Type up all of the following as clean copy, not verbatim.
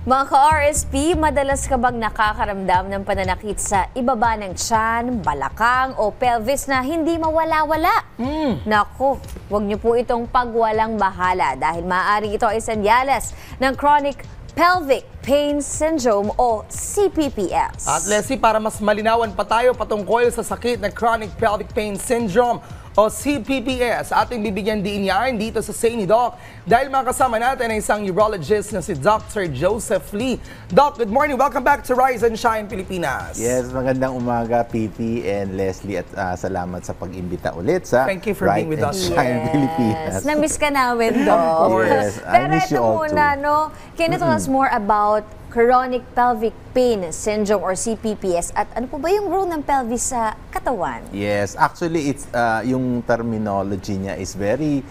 Mga ka-RSP, madalas ka bang nakakaramdam ng pananakit sa ibaba ng tiyan, balakang o pelvis na hindi mawala-wala? Naku, huwag niyo po itong pagwalang bahala dahil maaari ito ay senyales ng chronic pelvic pain syndrome o CPPS. At Leslie, para mas malinawan pa tayo patungkol sa sakit na chronic pelvic pain syndrome o CPPS, ating bibigyan din yan dito sa Say ni Doc dahil makasama natin ay isang urologist na si Dr. Joseph Lee. Doc, good morning. Welcome back to Rise and Shine Pilipinas. Yes, magandang umaga, PP and Leslie, at salamat sa pag-imbita ulit sa Thank you for Rise being with and us. Shine Pilipinas. Na-miss ka namin, Doc. Yes, I Pero miss ito you all muna, too. no? Can you tell us more about chronic pelvic pain syndrome or CPPS at ano po ba yung role ng pelvis sa katawan? Yes, actually, it's yung terminology niya is very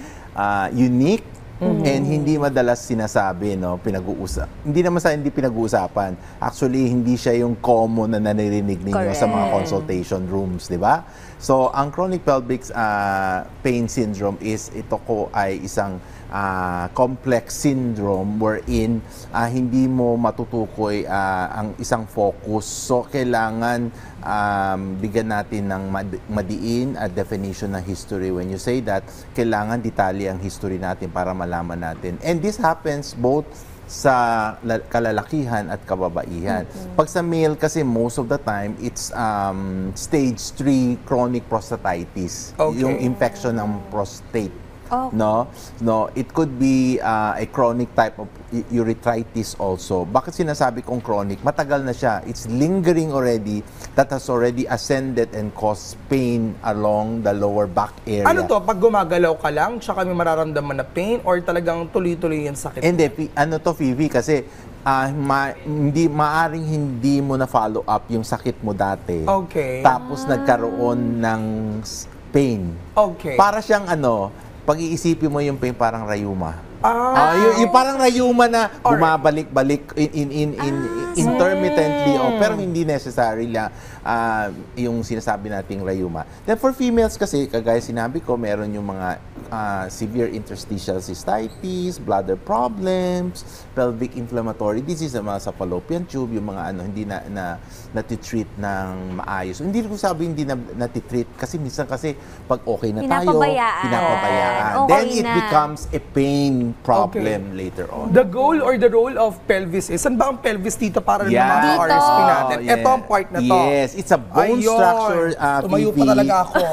unique and hindi madalas sinasabi, no, pinag-uusap. Hindi naman sa hindi pinag-uusapan. Actually, hindi siya yung common na naririnig ninyo sa mga consultation rooms, di ba? So, ang chronic pelvic pain syndrome is ito ko ay isang complex syndrome wherein hindi mo matutukoy ang isang focus. So, kailangan bigyan natin ng madiin at definition ng history. When you say that, kailangan detalye ang history natin para malaman natin. And this happens both sa kalalakihan at kababaihan. Pag sa male kasi most of the time it's stage 3 chronic prostatitis, yung infection ng prostate. No, it could be a chronic type of urethritis also. Bakit sinasabi kong chronic? Matagal na siya. It's lingering already, that has already ascended and caused pain along the lower back area. Ano to? Pag gumagalaw ka lang, tsaka may mararamdaman na pain or talagang tuloy-tuloy yung sakit? Hindi, ano to, Phoebe, kasi maaring hindi mo na follow up yung sakit mo dati. Okay. Tapos nagkaroon ng pain. Okay. Para siyang pag iisipin mo yung pain, parang rayuma. Yung parang rayuma na bumabalik-balik intermittently, pero hindi necessarily yung sinasabi nating rayuma. Then for females kasi, kagaya sinabi ko, meron yung mga severe interstitial cystitis, bladder problems, pelvic inflammatory disease, mga sa fallopian tube, yung mga hindi na natitreat ng maayos. Hindi ko sabi hindi na natitreat kasi minsan kasi pag okay na tayo, pinapabayaan. Then it becomes a pain problem later on. The goal or the role of pelvis is, saan ba ang pelvis dito para ng mga RSP natin? Yeah. Ito ang part na to. Yes, it's a bone structure. Tumayo pa talaga ako.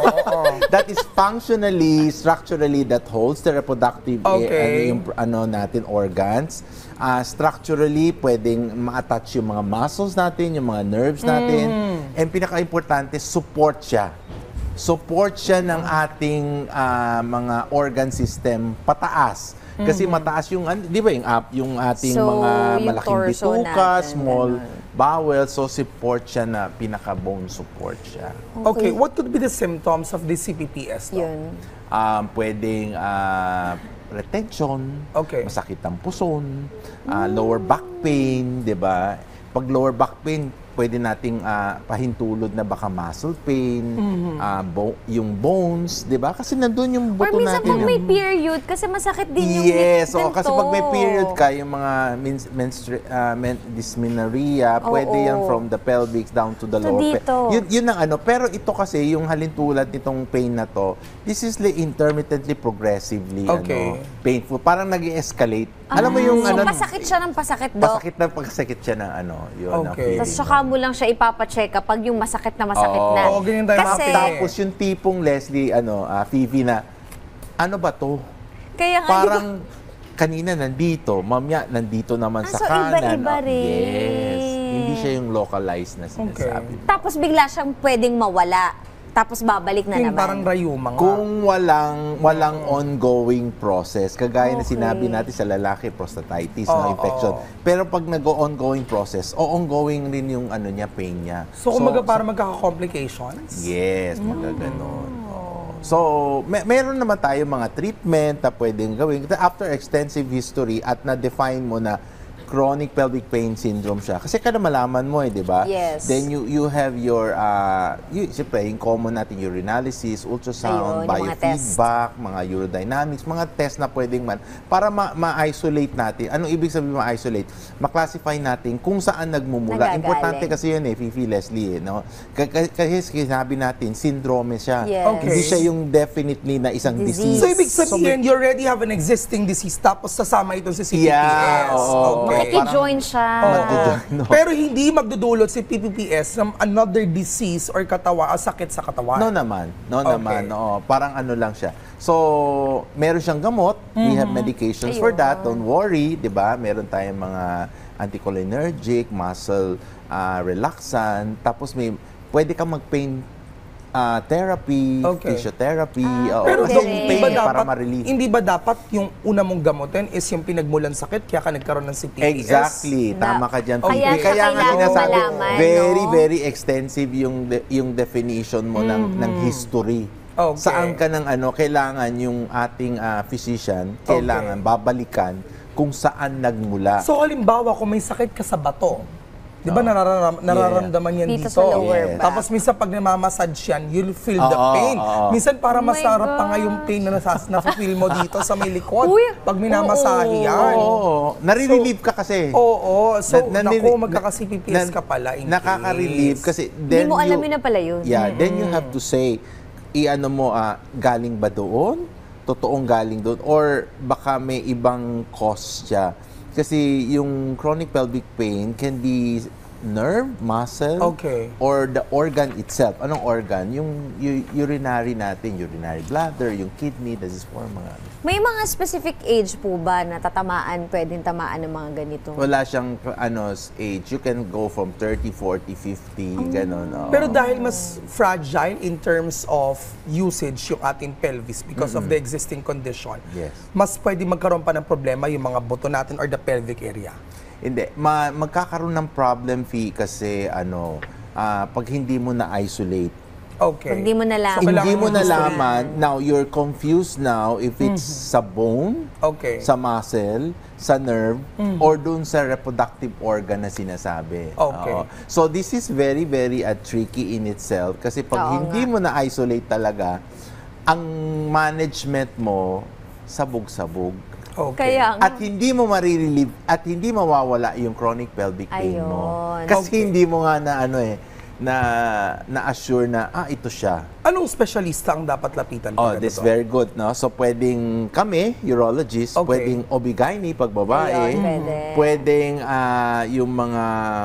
That is functionally, structurally, that holds the reproductive natin organs. Structurally, pwedeng ma-attach yung mga muscles natin, yung mga nerves natin. And pinaka-importante, support siya. Support siya ng ating mga organ system pataas. Kasi mataas yung, di ba, yung ating mga malaking bituka, small bowel, so support siya na pinaka-bone support siya. Okay, what could be the symptoms of the CPPS? Yun. Pwedeng retention, masakit ang puson, lower back pain, di ba? Pag lower back pain, pwede nating pahintulot na baka muscle pain, yung bones, di ba? Kasi nandun yung buto natin. Or minsan pag may period, kasi masakit din yung kasi pag may period ka, yung mga dysmenorrhea, pwede yan from the pelvic down to the lower. Yun ang pero ito kasi, yung halintulad nitong pain na to, this is intermittently, progressively, painful. Parang nag-escalate. Alam mo yung so pasakit siya ng pasakit, Doc? Pasakit siya ng yun. Tapos saka mo lang siya ipapacheck kapag yung masakit na na. Ganyan tayo Tapos yung tipong Leslie, Fifi na, ano ba to? Kaya nga, parang kanina nandito, mamaya nandito naman sa kanan. Iba-iba rin. Yes. Hindi siya yung localized na sinasabi. Tapos bigla siyang pwedeng mawala. Tapos babalik na naman. Parang rayuma nga. Kung walang ongoing process, kagaya na sinabi natin sa lalaki, prostatitis, infection. Pero pag nag-ongoing process, ongoing rin yung pain niya. So kumbaga parang magkaka-complications? Yes, magkaganon. So, meron naman tayo mga treatment na pwedeng gawin. After extensive history at na-define mo na chronic pelvic pain syndrome siya. Kasi kada malaman mo di ba? Yes. Then you have your, siyempre, yung common natin urinalysis, ultrasound, Ayun, yung mga biofeedback, mga urodynamics, mga test na pwedeng para ma-isolate natin. Anong ibig sabihin ma-isolate? Ma-classify natin kung saan nagmumula. Nagagaling. Importante kasi yun Fifi, Leslie, no? Kasi sinabi natin, syndrome siya. Yes. Okay. Hindi siya yung definitely na isang Disease. disease. So, ibig sabihin, you already have an existing disease, tapos sasama ito sa CPPS. Yeah, oo. Okay. Makiki-join siya. No. Pero hindi magdudulot si PPPS ng another disease or sakit sa katawan. No naman. Okay. Oo. Parang ano lang siya. So, meron siyang gamot. We have medications for that. Don't worry, 'di ba? Meron tayong mga anticholinergic, muscle relaxant. Tapos pwede kang mag-pain therapy, Okay. physiotherapy, Pero kasi Dok, yung hindi pain ba para ma-relieve. Hindi ba dapat yung una mong gamutin is yung pinagmulan sakit kaya ka nagkaroon ng CPPS? Exactly, tama ka dyan. Kaya Fifi. siya nga kailangan sinasabi, malaman, very, no? very extensive yung definition mo ng history. Okay. Saan ka ng kailangan yung ating physician, kailangan babalikan kung saan nagmula. So, halimbawa, kung may sakit ka sa bato, di ba nararamdaman yan Dito dito? sa lower Yes. back. Tapos minsan pag namamassage yan, you'll feel the Oo, pain. oo. Minsan para Oh my masarap pa nga gosh. yung pain na na-feel mo dito sa may likod. Uy, Pag minamasahe yan. Oo, nare-relieve ka kasi. Oo. So, naku, nare- magkaka-CPPS ka pala. in Nakaka-relieve case. kasi Hindi mo alam yun na pala yun. Yeah, then you have to say, galing ba doon? Totoong galing doon? Or baka may ibang cause siya? Kasi yung chronic pelvic pain can be nerve, muscle, Okay. or the organ itself. Anong organ? Yung urinary natin, urinary bladder, yung kidney, this is for mga... May mga specific age po ba na pwedeng tamaan ng mga ganito? Wala siyang age. You can go from 30, 40, 50, ganun. oo. Pero dahil mas fragile in terms of usage yung ating pelvis because of the existing condition, Yes. mas pwede magkaroon pa ng problema yung mga buto natin or the pelvic area. Hindi. Magkakaroon ng problem, Fee, kasi pag hindi mo na-isolate. Okay. Pag di mo nalaman. So, Hindi kailangan mo mo history. nalaman, now you're confused now if it's sa bone, Okay. sa muscle, sa nerve, or dun sa reproductive organ na sinasabi. Okay. Oo. So this is very, very tricky in itself kasi pag Oo hindi nga. mo na-isolate talaga, ang management mo, sabog-sabog. Okay. Kaya nga. At hindi mo marirelieve at hindi mawawala yung chronic pelvic pain mo. Ayun. Kasi Okay. hindi mo nga na-assure na ito siya. Anong specialista ang dapat lapitan? Oh, pag that's ganito? very good, no? So, pwedeng kami, urologist, Okay. pwedeng OB-GYN pag babae, Ayun, pwede. pwedeng yung mga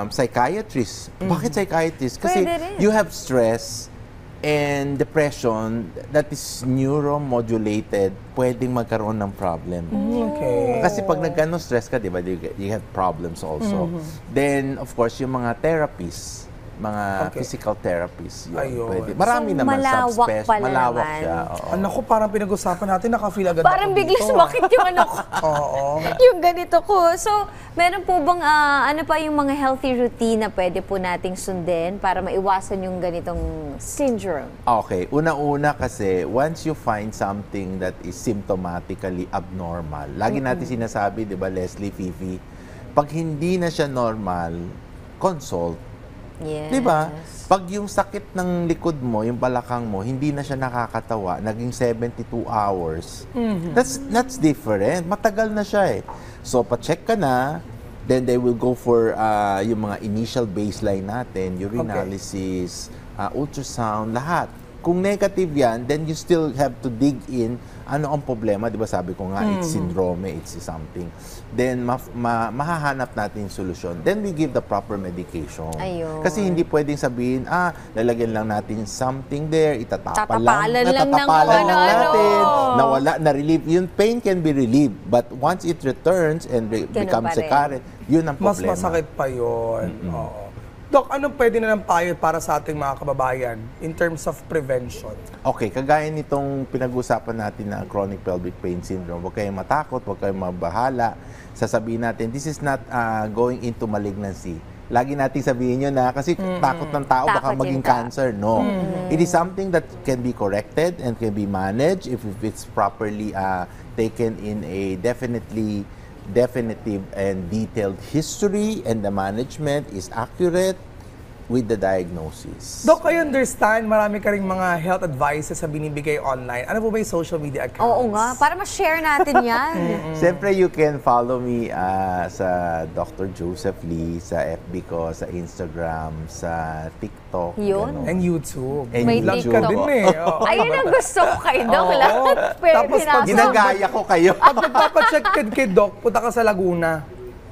psychiatrist. Bakit psychiatrist? Kasi Pwede rin. you have stress and depression that is neuromodulated, pwedeng magkaroon ng problem. Okay. Kasi pag stress ka, di ba, you have problems also. Then, of course, yung mga therapies, mga Okay. physical therapies, yun, Ayun. pwede. Marami So, naman, malawak pala malawak naman. siya. Oo. Naku, parang pinag-usapan natin, nakafeel agad Parang ako bigla dito. sumakit yung ko. Oo. Yung ganito ko. So, meron po bang, ano pa yung mga healthy routine na pwede po nating sundin para maiwasan yung ganitong syndrome? Okay, una-una kasi, once you find something that is symptomatically abnormal, lagi natin sinasabi, di ba, Leslie, Fifi, pag hindi na siya normal, consult. Yes. Di ba? Pag yung sakit ng likod mo, yung balakang mo, hindi na siya nakakatawa, naging 72 hours, that's different. Matagal na siya eh. So, pa-check ka na, then they will go for yung mga initial baseline natin, urinalysis, ultrasound, lahat. Kung negative yan, then you still have to dig in ano ang problema, di ba sabi ko nga, it's syndrome, it's something. Then, mahahanap natin yung solusyon. Then, we give the proper medication. Ayun. Kasi hindi pwedeng sabihin, lalagyan lang natin something there, Tatapalan itatapa lang ng lang ano-ano. natin, nawala, na-relieve. Yung pain can be relieved, but once it returns and Ganun becomes pa rin. recurrent, yun ang Mas problema. masakit pa yun. Oo. Doc, anong pwede na ng payo para sa ating mga kababayan in terms of prevention? Okay, kagaya nitong pinag-usapan natin na chronic pelvic pain syndrome, huwag kayong matakot, huwag kayong mabahala. Sasabihin natin, this is not going into malignancy. Lagi nating sabihin yun na kasi takot ng tao baka Takot maging yung tao. cancer. No. It is something that can be corrected and can be managed if it's properly taken in a definitely definitive and detailed history, and the management is accurate with the diagnosis. Doc, I understand marami ka ring mga health advices na binibigay online. Ano po ba yung social media accounts? Oo nga, para ma-share natin yan. Siyempre, you can follow me sa Dr. Joseph Lee, sa FB ko, sa Instagram, sa TikTok. Yun. ganun. And YouTube. And May Vlog TikTok. ka din eh. Oo. Ayun ang gusto ko kay Doc. Oo. Lahat pwede Tapos pag na. Ginagaya ko kayo. Pag nagpapacheck ka kay Doc, punta ka sa Laguna.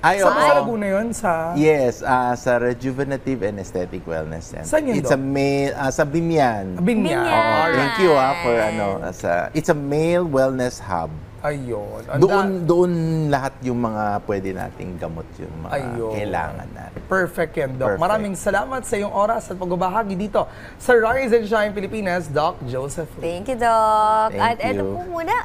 Ay, Saan oo. sa Laguna yun? Sa... Yes, sa Rejuvenative and Aesthetic Wellness Center. Saan yun, It's Doc? a male, sa Binyan. Binyan. Binyan. Alright. Thank you for it's a male wellness hub. Ayun. Ang Doon lahat yung mga pwede nating gamot yung mga Ayun. kailangan natin. Perfect yan, Doc. Perfect. Maraming salamat sa iyong oras at pagbabahagi dito sa Rise and Shine Pilipinas, Doc Joseph Lee. Thank you, Doc. Thank At eto you. po muna,